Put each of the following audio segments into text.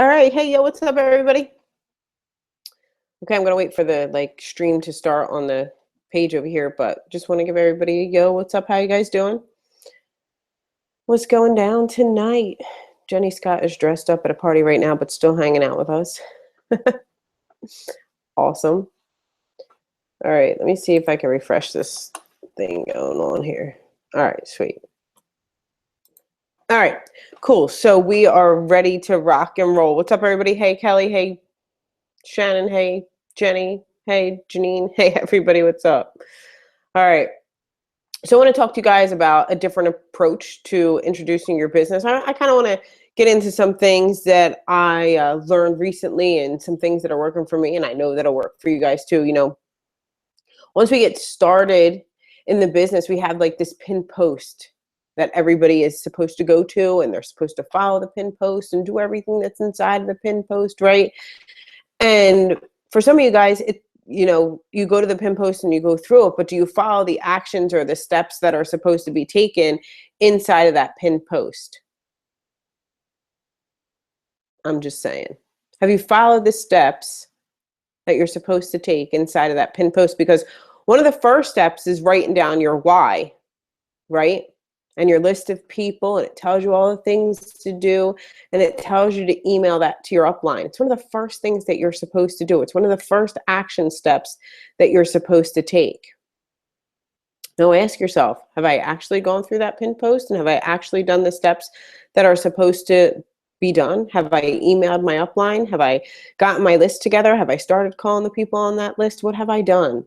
All right. Hey, yo, what's up, everybody? Okay, I'm gonna wait for the stream to start on the page over here, but just want to give everybody a yo, what's up? How you guys doing? What's going down tonight? Jenny Scott is dressed up at a party right now, but still hanging out with us. Awesome. All right, let me see if I can refresh this thing going on here. All right, sweet. All right, cool. So we are ready to rock and roll. What's up, everybody? Hey, Kelly. Hey, Shannon. Hey, Jenny. Hey, Janine. Hey, everybody. What's up? All right. So I want to talk to you guys about a different approach to introducing your business. I kind of want to get into some things that I learned recently and some things that are working for me. And I know that'll work for you guys too. Once we get started in the business, we have like this pin post that everybody is supposed to go to, and they're supposed to follow the pin post and do everything that's inside of the pin post, right? And for some of you guys, you go to the pin post and you go through it, but do you follow the actions or the steps that are supposed to be taken inside of that pin post? I'm just saying. Have you followed the steps that you're supposed to take inside of that pin post? Because one of the first steps is writing down your why, right? And your list of people, and it tells you all the things to do, and it tells you to email that to your upline. It's one of the first things that you're supposed to do. It's one of the first action steps that you're supposed to take. Now ask yourself, have I actually gone through that pin post, and have I actually done the steps that are supposed to be done? Have I emailed my upline? Have I gotten my list together? Have I started calling the people on that list? What have I done?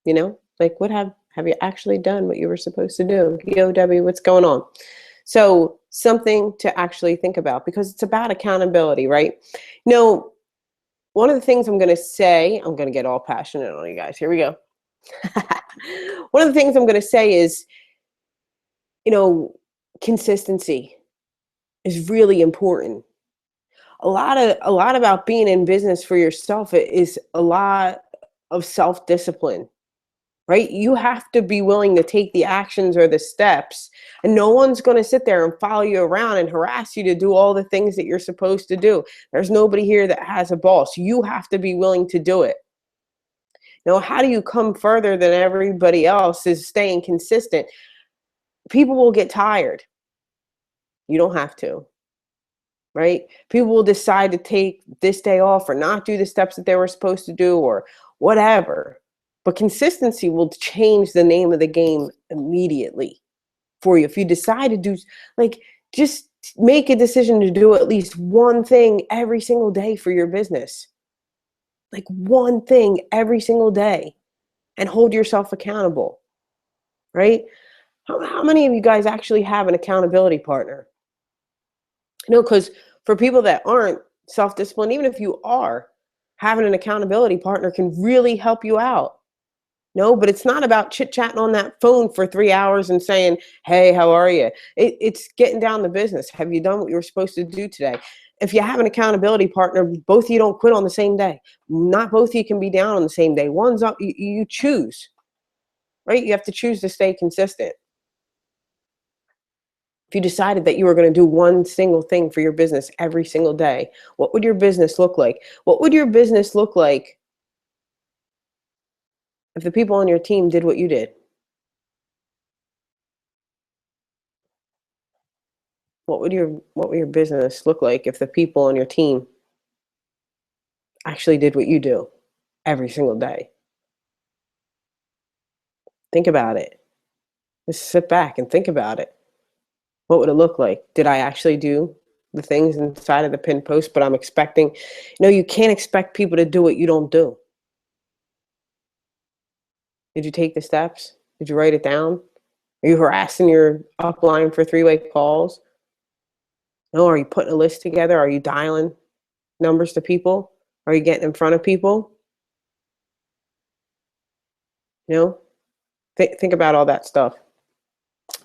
What have you actually done what you were supposed to do? POW, what's going on? So something to actually think about, because it's about accountability, right? One of the things I'm going to say, I'm going to get all passionate on you guys. Here we go. One of the things I'm going to say is, consistency is really important. A lot about being in business for yourself is a lot of self-discipline. Right? You have to be willing to take the actions or the steps, and no one's going to sit there and follow you around and harass you to do all the things that you're supposed to do. There's nobody here that has a boss. You have to be willing to do it. How do you come further than everybody else is staying consistent? People will get tired. You don't have to, right? People will decide to take this day off or not do the steps that they were supposed to do or whatever. But consistency will change the name of the game immediately for you. If you decide to do, just make a decision to do at least one thing every single day for your business. Like one thing every single day, and hold yourself accountable, right? How many of you guys actually have an accountability partner? Because for people that aren't self-disciplined, even if you are, having an accountability partner can really help you out. No, but it's not about chit-chatting on that phone for 3 hours and saying, hey, how are you? It's getting down to business. Have you done what you were supposed to do today? If you have an accountability partner, both of you don't quit on the same day. Not both of you can be down on the same day. One's up, you choose, right? You have to choose to stay consistent. If you decided that you were going to do one single thing for your business every single day, what would your business look like? What would your business look like if the people on your team did what you did? What would your business look like if the people on your team actually did what you do every single day? Think about it. Just sit back and think about it. What would it look like? Did I actually do the things inside of the pin post? But I'm expecting, you can't expect people to do what you don't do. Did you take the steps? Did you write it down? Are you harassing your upline for 3-way calls? No, are you putting a list together? Are you dialing numbers to people? Are you getting in front of people? Think about all that stuff.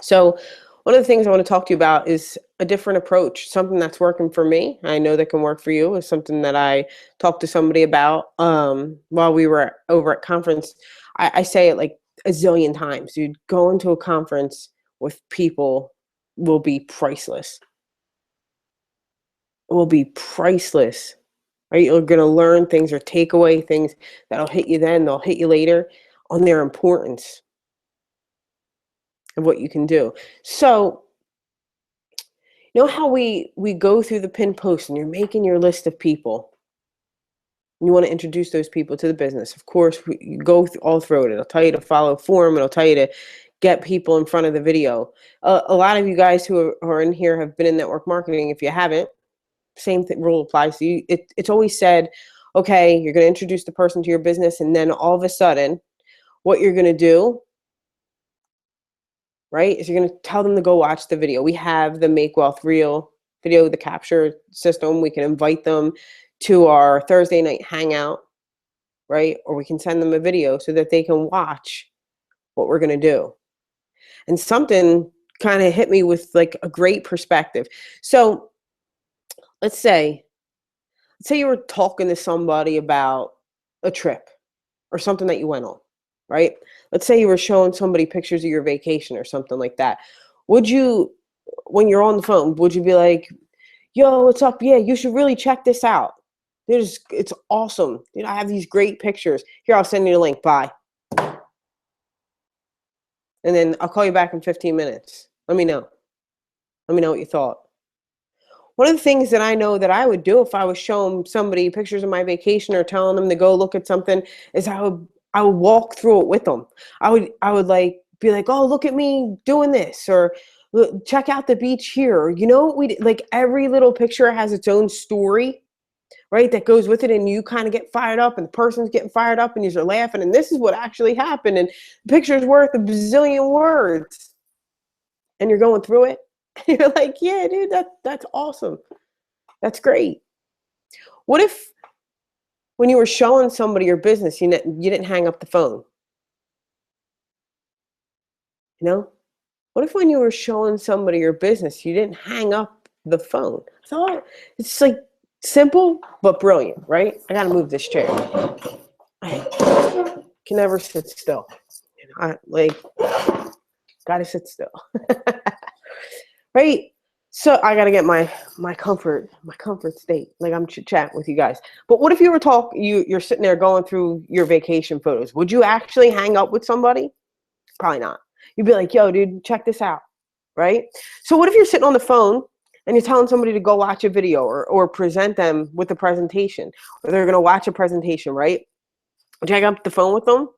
So one of the things I want to talk to you about is a different approach, something that's working for me. I know that can work for you. Is something that I talked to somebody about while we were over at conference. I say it like a zillion times, dude. Going to a conference with people will be priceless. will be priceless, right? You're going to learn things or take away things that'll hit you then, they'll hit you later on their importance of what you can do. So, you know how we go through the pin post and you're making your list of people. And you want to introduce those people to the business. Of course, you go all through it. It'll tell you to follow a form. It'll tell you to get people in front of the video. A lot of you guys who are in here have been in network marketing. If you haven't, same rule applies to you. It's always said, okay, you're going to introduce the person to your business, and then all of a sudden, what you're going to do, right, is you're going to tell them to go watch the video. We have the Make Wealth Real video, the capture system. We can invite them to our Thursday night hangout, right? Or we can send them a video so that they can watch what we're going to do. And something kind of hit me with like a great perspective. So let's say you were talking to somebody about a trip or something that you went on, right? Let's say you were showing somebody pictures of your vacation or something like that. Would you, when you're on the phone, would you be like, yo, what's up? Yeah, you should really check this out. It's awesome. You know, I have these great pictures. Here, I'll send you the link. Bye. And then I'll call you back in 15 minutes. Let me know. Let me know what you thought. One of the things that I know that I would do if I was showing somebody pictures of my vacation or telling them to go look at something is I would walk through it with them. I would like be like, oh, look at me doing this, or check out the beach here. You know, like every little picture has its own story, right? That goes with it, and you kind of get fired up, and the person's getting fired up, and you're laughing, and this is what actually happened, and the picture's worth a bazillion words, and you're going through it. You're like, yeah, dude, that's awesome. That's great. What if when you were showing somebody your business, you didn't hang up the phone? You know? What if when you were showing somebody your business, you didn't hang up the phone? I thought it's like simple but brilliant, right? I gotta move this chair. I can never sit still. I like gotta sit still. Right? So I gotta get my comfort state. Like I'm chit-chatting with you guys. But what if you were you're sitting there going through your vacation photos? Would you actually hang up with somebody? Probably not. You'd be like, yo, dude, check this out. Right? So what if you're sitting on the phone and you're telling somebody to go watch a video or present them with a presentation, or they're gonna watch a presentation, right? Would you hang up the phone with them?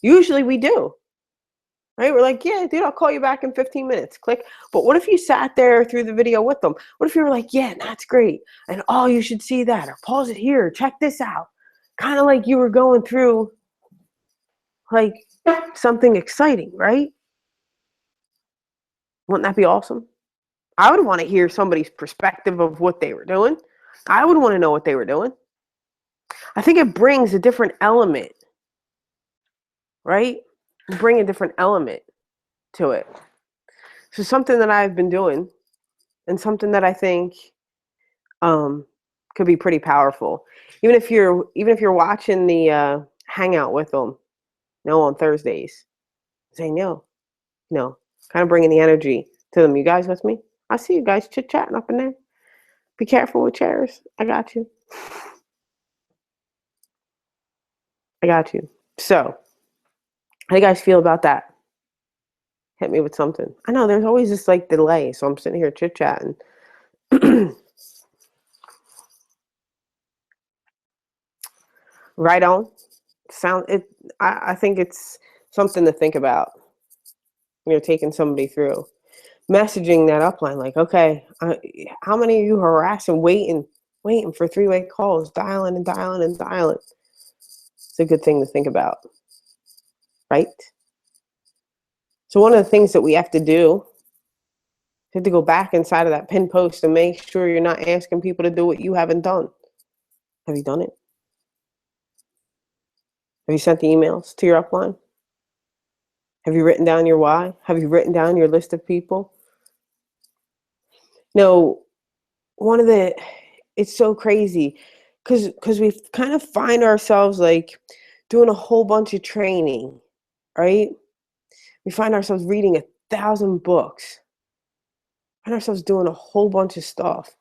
Usually we do. Right? We're like, yeah, dude, I'll call you back in 15 minutes. Click. But what if you sat there through the video with them? What if you were like, yeah, that's great. And oh, you should see that. Or pause it here. Check this out. Kind of like you were going through like something exciting, right? Wouldn't that be awesome? I would want to hear somebody's perspective of what they were doing. I would want to know what they were doing. I think it brings a different element, right? Bring a different element to it. So something that I've been doing and something that I think could be pretty powerful. Even if you're watching the hangout with them, on Thursdays, saying kind of bringing the energy to them. You guys with me? I see you guys chit chatting up in there. Be careful with chairs. I got you. I got you. So, how do you guys feel about that? Hit me with something. I know there's always this like delay, so I'm sitting here chit chatting. Right on. I think it's something to think about. Taking somebody through, messaging that upline, like, okay, how many of you harassing, waiting for three-way calls, dialing and dialing and dialing? It's a good thing to think about, right? So one of the things that we have to do is to go back inside of that pin post and make sure you're not asking people to do what you haven't done. Have you done it? Have you sent the emails to your upline? Have you written down your why? Have you written down your list of people? No, it's so crazy because we kind of find ourselves like doing a whole bunch of training, right? We find ourselves reading 1,000 books, find ourselves doing a whole bunch of stuff.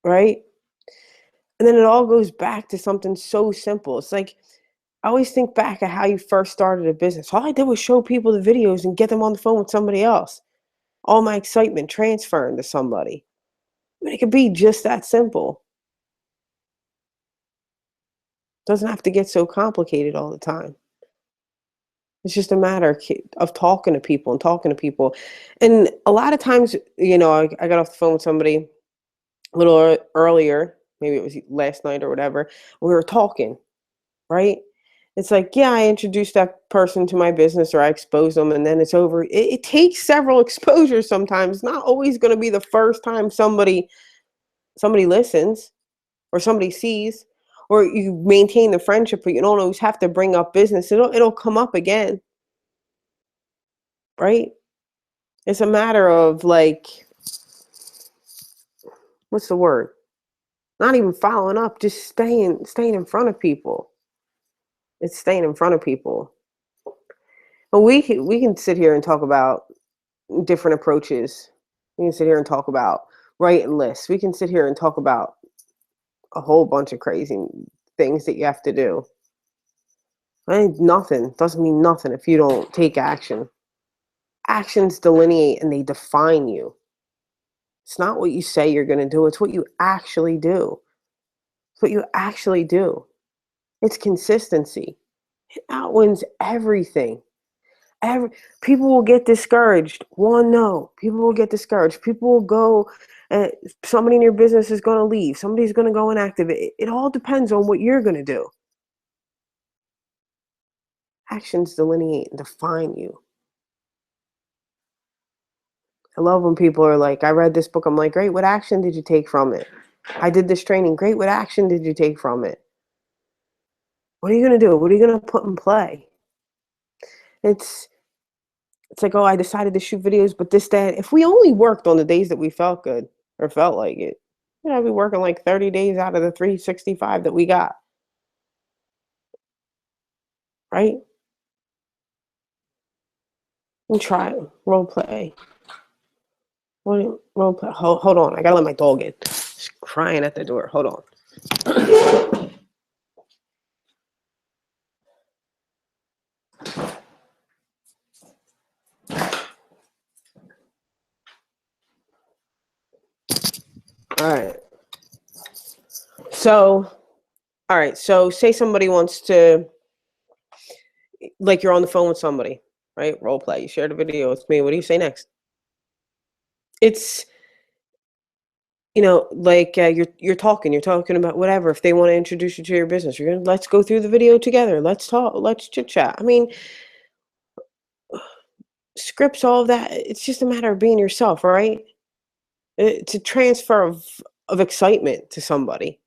right? And then it all goes back to something so simple. It's like, I always think back at how you first started a business. All I did was show people the videos and get them on the phone with somebody else. All my excitement transferring to somebody. I mean, it could be just that simple. Doesn't have to get so complicated all the time. It's just a matter of talking to people and talking to people. And a lot of times, I got off the phone with somebody a little earlier, maybe it was last night or whatever. We were talking, right? It's like, yeah, I introduced that person to my business or I exposed them and then it's over. It takes several exposures sometimes. It's not always going to be the first time somebody listens or somebody sees, or you maintain the friendship, but you don't always have to bring up business. It'll come up again, right? It's a matter of like, what's the word? Not even following up, just staying in front of people. It's staying in front of people. But we can sit here and talk about different approaches. We can sit here and talk about writing lists. We can sit here and talk about a whole bunch of crazy things that you have to do. I think nothing doesn't mean nothing if you don't take action. Actions delineate and they define you. It's not what you say you're going to do, it's what you actually do. It's what you actually do. It's consistency. It outwins everything. Every People will get discouraged. One no. People will get discouraged. People will go. Somebody in your business is going to leave. Somebody's going to go inactive. It all depends on what you're going to do. Actions delineate and define you. I love when people are like, I read this book. I'm like, great. What action did you take from it? I did this training. Great. What action did you take from it? What are you going to do? What are you going to put in play? It's like, oh, I decided to shoot videos, but this, that. If we only worked on the days that we felt good or felt like it, I'd be working like 30 days out of the 365 that we got, right? And try it. Role play. Role play. Hold on. I gotta let my dog in. She's crying at the door. Hold on. All right. So, all right. So, say somebody wants to, like, you're on the phone with somebody, right? Role play. You shared a video with me. What do you say next? It's, like you're talking about whatever. If they want to introduce you to your business, you're gonna let's go through the video together. Let's talk. Let's chit chat. I mean, scripts, all of that. It's just a matter of being yourself, right? It's a transfer of excitement to somebody.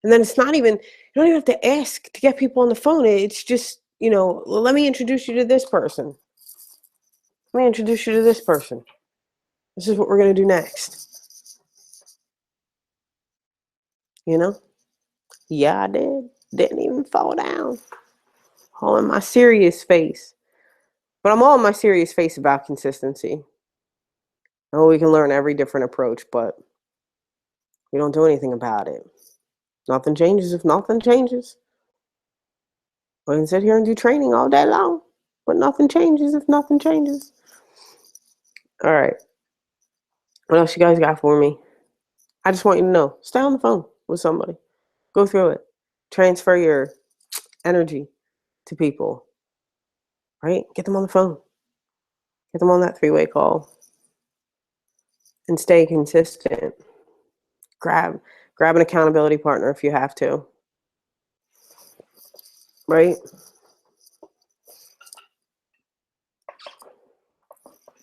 And then it's not even, you don't even have to ask to get people on the phone. It's just, let me introduce you to this person. Let me introduce you to this person. This is what we're going to do next. Yeah, I did. Didn't even fall down. All in my serious face. But I'm all in my serious face about consistency. Oh, we can learn every different approach, but we don't do anything about it. Nothing changes if nothing changes. We can sit here and do training all day long, but nothing changes if nothing changes. All right. What else you guys got for me? I just want you to know, stay on the phone with somebody. Go through it. Transfer your energy to people, right? Get them on the phone. Get them on that three-way call. And stay consistent. Grab an accountability partner if you have to, right?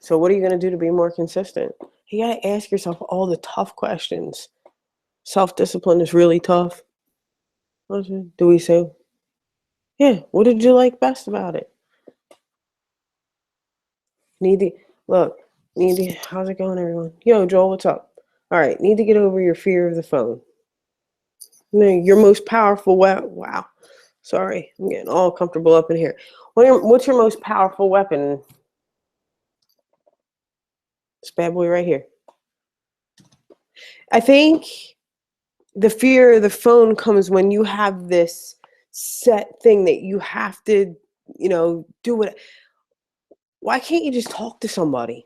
So what are you going to do to be more consistent? You got to ask yourself all the tough questions. Self-discipline is really tough. What do we say? Yeah, what did you like best about it? Need to look. How's it going, everyone? Yo, Joel, what's up? All right, need to get over your fear of the phone. Your most powerful weapon. Wow, sorry, I'm getting all comfortable up in here. What's your most powerful weapon? This bad boy right here. I think the fear of the phone comes when you have this set thing that you have to, do it. Why can't you just talk to somebody?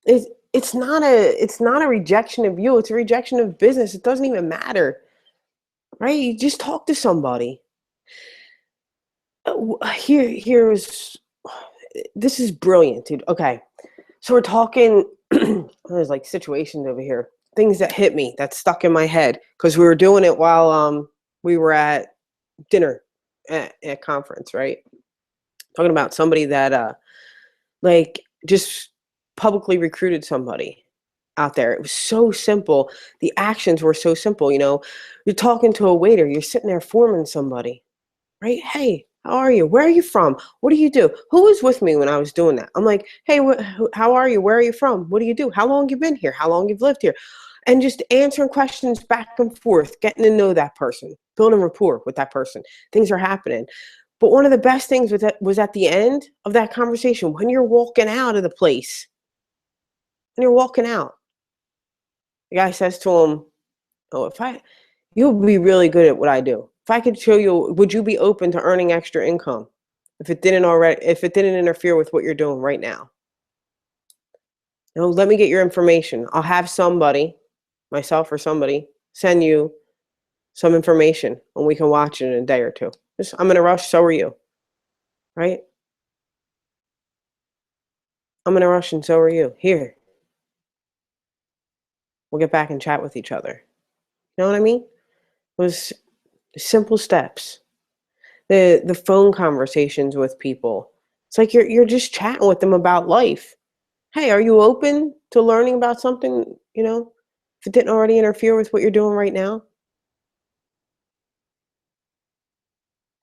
It's not a rejection of you, it's a rejection of business. It doesn't even matter, right? You just talk to somebody. Here's this is brilliant, dude. Okay. So we're talking there's like situations over here, things that hit me, that stuck in my head because we were doing it while we were at dinner at conference, right? Talking about somebody that like just publicly recruited somebody out there. It was so simple. The actions were so simple, You're talking to a waiter, you're sitting there forming somebody, right? Hey, how are you? Where are you from? What do you do? Who was with me when I was doing that? I'm like, hey, how are you? Where are you from? What do you do? How long you been here? How long you've lived here? And just answering questions back and forth, getting to know that person, building rapport with that person. Things are happening. But one of the best things was at the end of that conversation, when you're walking out of the place, when you're walking out, the guy says to him, oh, you'll be really good at what I do. If I could show you, would you be open to earning extra income if it didn't interfere with what you're doing right now? Let me get your information. I'll have somebody, myself or somebody, send you some information and we can watch it in a day or two. I'm in a rush, so are you, right? I'm in a rush and so are you. Here, we'll get back and chat with each other. You know what I mean? It was simple steps. The phone conversations with people. It's like you're just chatting with them about life. Hey, are you open to learning about something, if it didn't already interfere with what you're doing right now?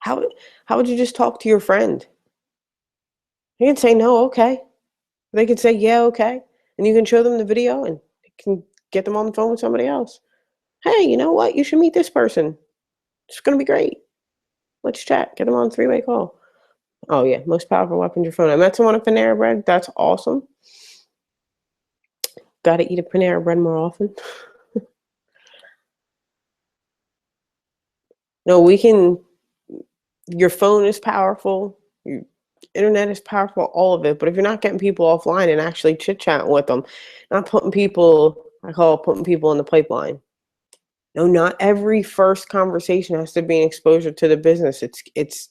How how would you just talk to your friend? You can say no, okay. They can say yeah, okay. And you can show them the video and you can get them on the phone with somebody else. Hey, you know what? You should meet this person. It's gonna be great. Let's chat. Get them on a three-way call. Oh yeah, most powerful weapon's your phone. I met someone at Panera Bread. That's awesome. Gotta eat a Panera Bread more often. No, we can your phone is powerful, your internet is powerful, all of it. But if you're not getting people offline and actually chit chatting with them, not putting people, I call it putting people in the pipeline. No, not every first conversation has to be an exposure to the business. It's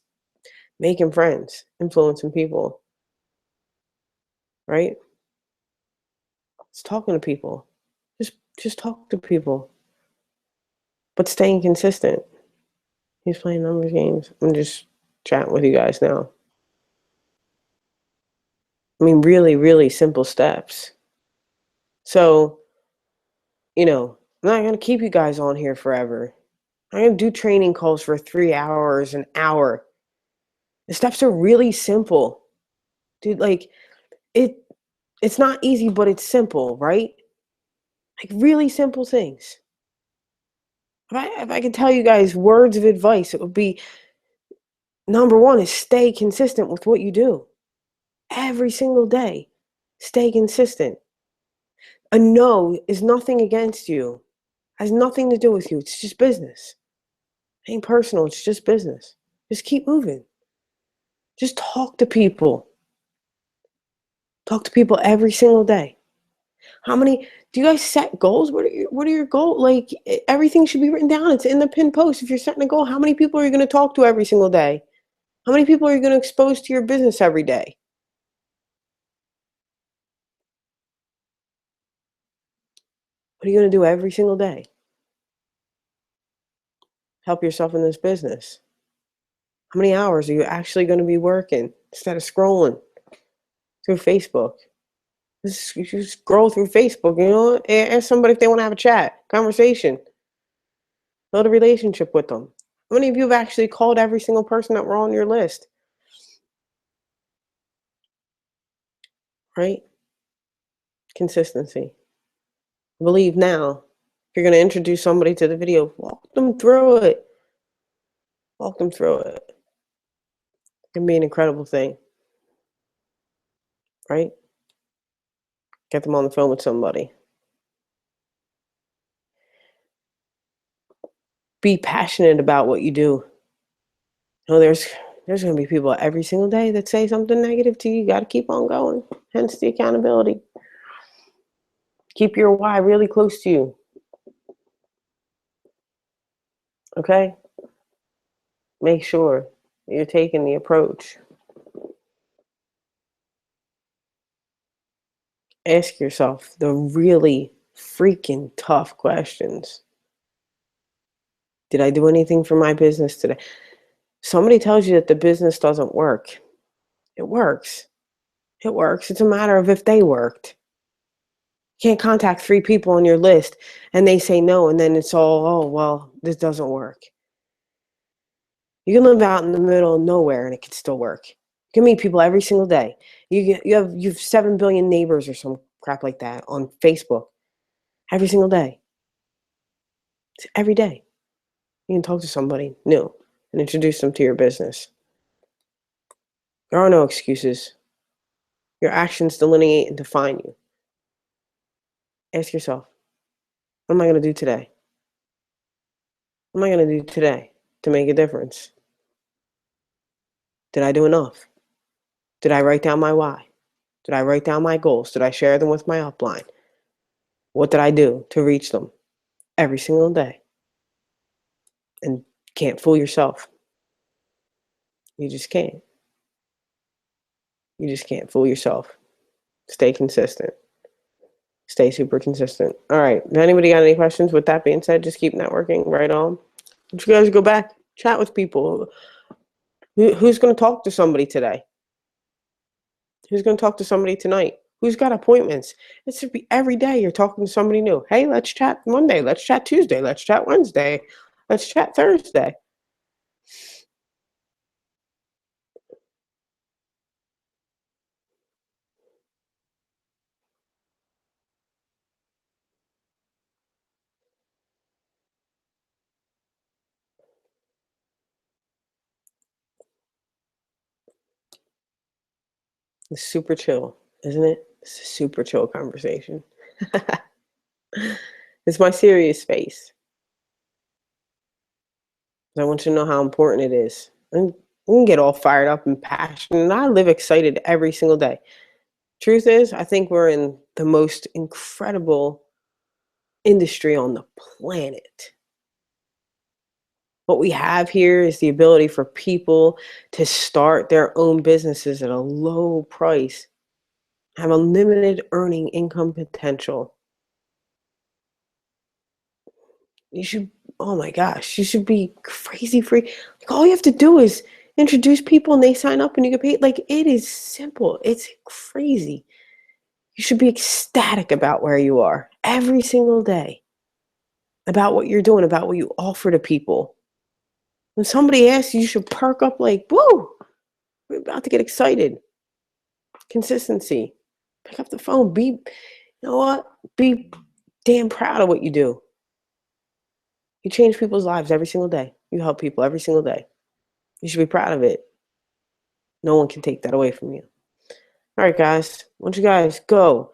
making friends, influencing people, right? It's talking to people. Just talk to people, but staying consistent. He's playing numbers games. I'm just chatting with you guys now. I mean, really, really simple steps. So, I'm not gonna keep you guys on here forever. I'm gonna do training calls for 3 hours, an hour. The steps are really simple. Dude, like it it's not easy, but it's simple, right? Like really simple things. If I could tell you guys words of advice, it would be number one is stay consistent with what you do. Every single day. Stay consistent. A no is nothing against you. Has nothing to do with you. It's just business. It ain't personal, it's just business. Just keep moving. Just talk to people. Talk to people every single day. How many do you guys set goals? What are your goals? Like everything should be written down. It's in the pinned post. If you're setting a goal, how many people are you going to talk to every single day? How many people are you going to expose to your business every day? What are you going to do every single day? Help yourself in this business. How many hours are you actually going to be working instead of scrolling through Facebook? You scroll through Facebook, ask somebody if they want to have a chat, conversation, build a relationship with them. How many of you have actually called every single person that were on your list, right? Consistency. I believe now, if you're going to introduce somebody to the video, walk them through it. Walk them through it. It can be an incredible thing, right? Get them on the phone with somebody. Be passionate about what you do. There's going to be people every single day that say something negative to you. You got to keep on going. Hence the accountability. Keep your why really close to you. Okay? Make sure you're taking the approach. Ask yourself the really freaking tough questions. Did I do anything for my business today? Somebody tells you that the business doesn't work. It works. It works. It's a matter of if they worked. You can't contact 3 people on your list and they say no, and then it's all, oh, well, this doesn't work. You can live out in the middle of nowhere and it can still work. You can meet people every single day. You have 7 billion neighbors or some crap like that on Facebook every single day. It's every day. You can talk to somebody new and introduce them to your business. There are no excuses. Your actions delineate and define you. Ask yourself, what am I going to do today? What am I going to do today to make a difference? Did I do enough? Did I write down my why? Did I write down my goals? Did I share them with my upline? What did I do to reach them every single day? And can't fool yourself. You just can't. You just can't fool yourself. Stay consistent. Stay super consistent. All right. Anybody got any questions? With that being said, just keep networking. Right on. You guys go back, chat with people. Who's going to talk to somebody today? Who's going to talk to somebody tonight? Who's got appointments? It should be every day you're talking to somebody new. Hey, let's chat Monday. Let's chat Tuesday. Let's chat Wednesday. Let's chat Thursday. It's super chill, isn't it? It's a super chill conversation. It's my serious space. I want you to know how important it is. And we can get all fired up and passionate. And I live excited every single day. Truth is, I think we're in the most incredible industry on the planet. What we have here is the ability for people to start their own businesses at a low price, have unlimited earning income potential. You should, oh my gosh, you should be crazy free. Like, all you have to do is introduce people and they sign up and you get paid. Like, it is simple. It's crazy. You should be ecstatic about where you are every single day, about what you're doing, about what you offer to people. When somebody asks, you should perk up like, woo, we're about to get excited. Consistency. Pick up the phone. You know what? Be damn proud of what you do. You change people's lives every single day. You help people every single day. You should be proud of it. No one can take that away from you. All right, guys. I want you guys go.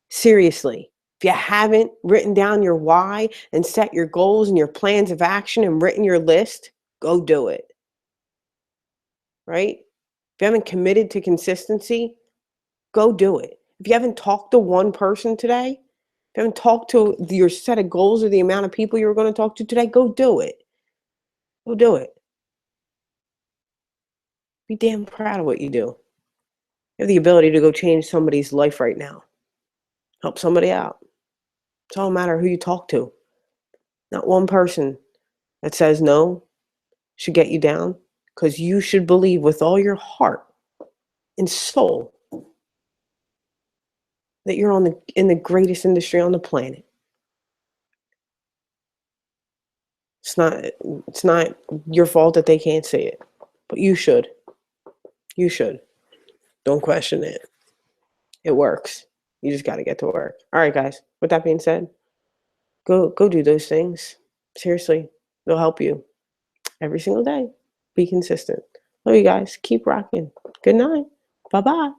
Seriously. If you haven't written down your why and set your goals and your plans of action and written your list, go do it. Right? If you haven't committed to consistency, go do it. If you haven't talked to one person today, if you haven't talked to your set of goals or the amount of people you're going to talk to today, go do it. Go do it. Be damn proud of what you do. You have the ability to go change somebody's life right now. Help somebody out. It's all a matter of who you talk to. Not one person that says no should get you down, because you should believe with all your heart and soul that you're in the greatest industry on the planet. It's not your fault that they can't see it, but you should. You should. Don't question it. It works. You just got to get to work. All right, guys. With that being said, go do those things. Seriously, they'll help you every single day. Be consistent. Love you guys. Keep rocking. Good night. Bye-bye.